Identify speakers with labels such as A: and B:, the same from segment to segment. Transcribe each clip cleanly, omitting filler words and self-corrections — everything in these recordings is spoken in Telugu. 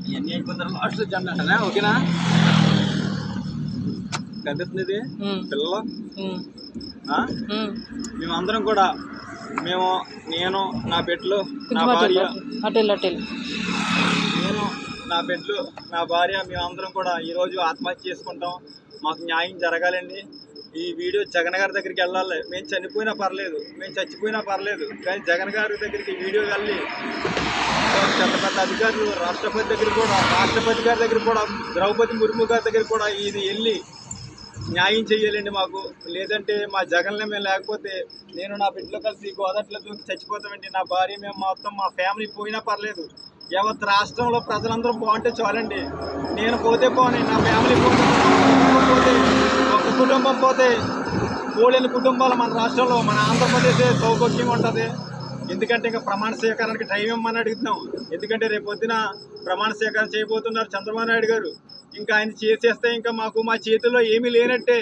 A: ఇవన్నీ అయిపోయిన లాస్ట్ జెండా ఓకేనా కనిపిస్తుంది పిల్లలు మేమందరం కూడా నేను నా బిడ్డలు నా భార్య నా భార్య మేమందరం కూడా ఈరోజు ఆత్మహత్య చేసుకుంటాం. మాకు న్యాయం జరగాలండి. ఈ వీడియో జగన్ గారి దగ్గరికి వెళ్ళాలి. మేము చనిపోయినా పర్లేదు, మేము చచ్చిపోయినా పర్లేదు, కానీ జగన్ గారి దగ్గరికి వీడియో వెళ్ళి పెద్ద పెద్ద అధికారులు రాష్ట్రపతి గారి దగ్గర కూడా ద్రౌపది ముర్ము గారి దగ్గర కూడా ఇది వెళ్ళి న్యాయం చేయాలండి మాకు. లేదంటే మా జగన్లో మేము లేకపోతే నేను నా బిడ్డలో కలిసి గోదాట్లో దూకి చచ్చిపోతామండి. నా భార్య మేము మొత్తం మా ఫ్యామిలీ పోయినా పర్లేదు. యావత్ రాష్ట్రంలో ప్రజలందరూ బాగుంటే చాలండి. నేను పోతే పోనీ, నా ఫ్యామిలీ పోతే, ఒక కుటుంబం పోతే పోలేని కుటుంబాలు మన రాష్ట్రంలో మన ఆంధ్రప్రదేశ్ సౌభాగ్యంగా ఉంటుంది. ఎందుకంటే ఇంకా ప్రమాణ స్వీకారానికి టైం ఇవ్వమని అడుగుతున్నాం. ఎందుకంటే రేపు పొద్దున ప్రమాణ స్వీకారం చేయబోతున్నారు చంద్రబాబు నాయుడు గారు. ఇంకా ఆయన చేసేస్తే ఇంకా మాకు మా చేతుల్లో ఏమీ లేనట్టే.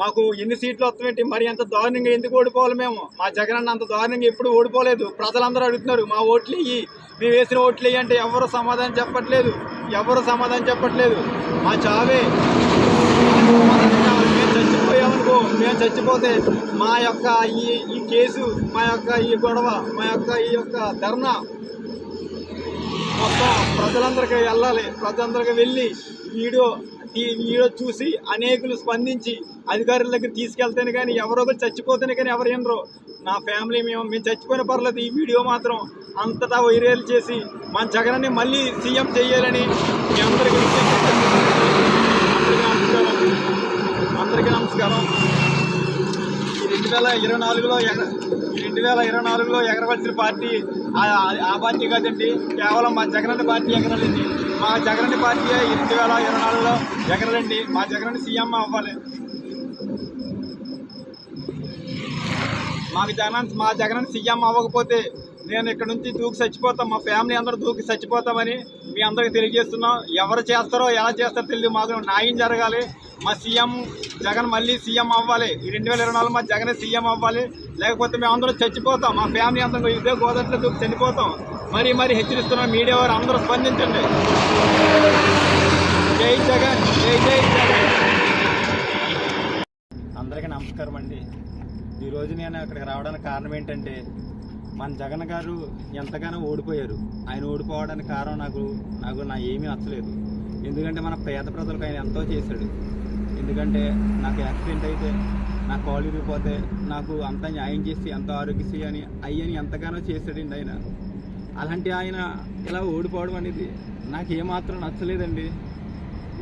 A: మాకు ఎన్ని సీట్లు వస్తామేంటి? మరి అంత దారుణంగా ఎందుకు ఓడిపోవాలి? మా జగన్ అన్న అంత దారుణంగా ఎప్పుడు ఓడిపోలేదు. ప్రజలందరూ అడుగుతున్నారు మా ఓట్లు ఇయ్యి, మేము వేసిన ఓట్లు ఇయ్యి అంటే ఎవరు సమాధానం చెప్పట్లేదు. మా చావే మేము చచ్చిపోతే మా యొక్క ఈ కేసు, మా యొక్క ఈ గొడవ, మా యొక్క ఈ యొక్క ధర్నా మొత్తం ప్రజలందరికీ వెళ్ళాలి. ప్రజలందరికీ వెళ్ళి వీడియో చూసి అనేకులు స్పందించి అధికారుల దగ్గర తీసుకెళ్తేనే కానీ ఎవరో ఒకరు చచ్చిపోతేనే కానీ ఎవరు వినరు. నా ఫ్యామిలీ మేము చచ్చిపోయిన పర్లేదు. ఈ వీడియో మాత్రం అంతటా వైరల్ చేసి మన జగన్ని మళ్ళీ సీఎం చేయాలని మీ అందరికీ నమస్కారం. ఈ 2024లో ఎగరవలసిన పార్టీ ఆ పార్టీ కాదండి, కేవలం మా జగనన్న పార్టీ ఎగరాలండి. మా జగనన్న పార్టీ 2024లో ఎగరాలండి. మా జగనన్న సీఎం అవ్వాలి. మా జగనన్న సీఎం అవ్వకపోతే నేను ఇక్కడ నుంచి దూకి చచ్చిపోతాం, మా ఫ్యామిలీ అందరూ దూకి చచ్చిపోతామని మీ అందరికీ తెలియజేస్తున్నాం. ఎవరు చేస్తారో ఎలా చేస్తారో తెలియదు, మాకు న్యాయం జరగాలి. మా సీఎం జగన్ మళ్ళీ సీఎం అవ్వాలి. ఈ 2024 మా జగన్ సీఎం అవ్వాలి. లేకపోతే మేము అందరూ చచ్చిపోతాం, మా ఫ్యామిలీ అందరూ ఇదే గోదావరిలో దూకి చనిపోతాం. మరీ హెచ్చరిస్తున్నాం. మీడియా వారు అందరూ స్పందించండి. జై జగన్, జై జగన్. అందరికీ నమస్కారం అండి. ఈరోజు నేను అక్కడికి రావడానికి కారణం ఏంటంటే, మన జగన్ గారు ఎంతగానో ఓడిపోయారు. ఆయన ఓడిపోవడానికి కారణం నాకు ఏమీ నచ్చలేదు. ఎందుకంటే మన పేద ప్రజలకు ఆయన ఎంతో చేశాడు. ఎందుకంటే నాకు యాక్సిడెంట్ అయితే, నా కాలు విరిగిపోతే నాకు అంతా న్యాయం చేసి, ఎంతో ఆరోగ్యశ్రీ అని ఎంతగానో చేశాడండి ఆయన. అలాంటి ఆయన ఇలా ఓడిపోవడం అనేది నాకు ఏమాత్రం నచ్చలేదండి.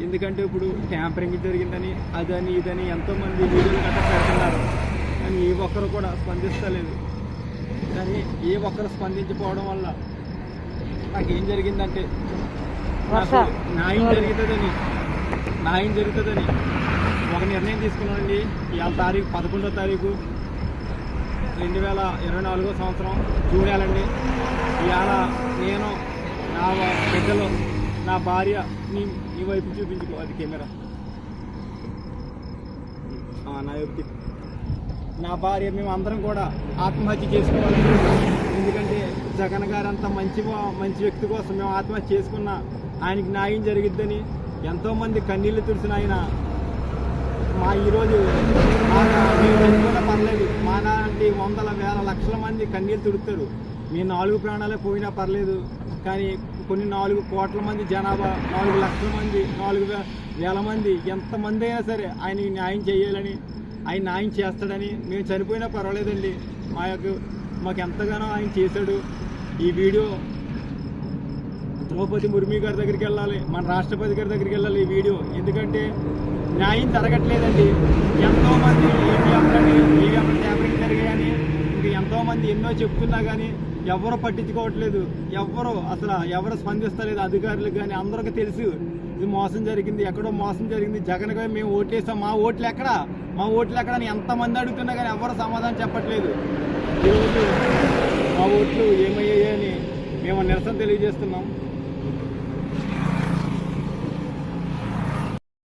A: ఎందుకంటే ఇప్పుడు ట్యాంపరింగ్ జరిగిందని అదని ఇదని ఎంతోమంది వీడియోలు గట్రా పెడుతున్నారు, కానీ ఏ ఒక్కరు కూడా స్పందిస్తలేదు. కానీ ఏ ఒక్కరు స్పందించిపోవడం వల్ల నాకేం జరిగిందంటే, నాకు న్యాయం జరుగుతుందని ఒక నిర్ణయం తీసుకున్నానండి. ఇవాళ 11వ తారీఖు 2024 సంవత్సరం జూన్ నెలండి. ఇవాళ నేను నా బిడ్డలు, నా భార్య, నీ వైపు చూపించుకో, అది కెమెరా, నా వైపు, నా భార్య, మేము అందరం కూడా ఆత్మహత్య చేసుకోవాలండి. ఎందుకంటే జగన్ గారు అంత మంచి వ్యక్తి కోసం మేము ఆత్మహత్య చేసుకున్న ఆయనకి న్యాయం జరిగిద్దని ఎంతోమంది కన్నీళ్లు తుడిసిన ఆయన ఈరోజు చనిపోయినా పర్లేదు, మా లాంటి వందల వేల లక్షల మంది కన్నీళ్ళు తుడుతారు. మీ 4 ప్రాణాలే పోయినా పర్లేదు, కానీ కొన్ని 4 కోట్ల మంది జనాభా, 4 లక్షల మంది, 4,000 మంది, ఎంతమంది అయినా సరే ఆయనకి న్యాయం చేయాలని, ఆయన న్యాయం చేస్తాడని మేము చనిపోయినా పర్వాలేదండి. మాకు ఎంతగానో ఆయన చేశాడు. ఈ వీడియో ద్రౌపది ముర్ము గారి దగ్గరికి వెళ్ళాలి, మన రాష్ట్రపతి గారి దగ్గరికి వెళ్ళాలి ఈ వీడియో. ఎందుకంటే న్యాయం జరగట్లేదండి. ఎంతోమంది ఈవీఎం ట్యాంపరింగ్ జరిగాయని ఇంకా ఎంతోమంది ఎన్నో చెప్తున్నా కానీ ఎవరు పట్టించుకోవట్లేదు. ఎవరు స్పందిస్తలేదు. అధికారులకు కానీ అందరికీ తెలుసు ఇది మోసం జరిగింది, ఎక్కడో మోసం జరిగింది. జగన్ గారు మేము ఓట్లేసాం, మా ఓట్లు ఎక్కడ అని ఎంతమంది అడుగుతున్నా కానీ ఎవరు సమాధానం చెప్పట్లేదు. ఈరోజు మా ఓట్లు ఏమయ్యాయని మేము నిరసన తెలియజేస్తున్నాం.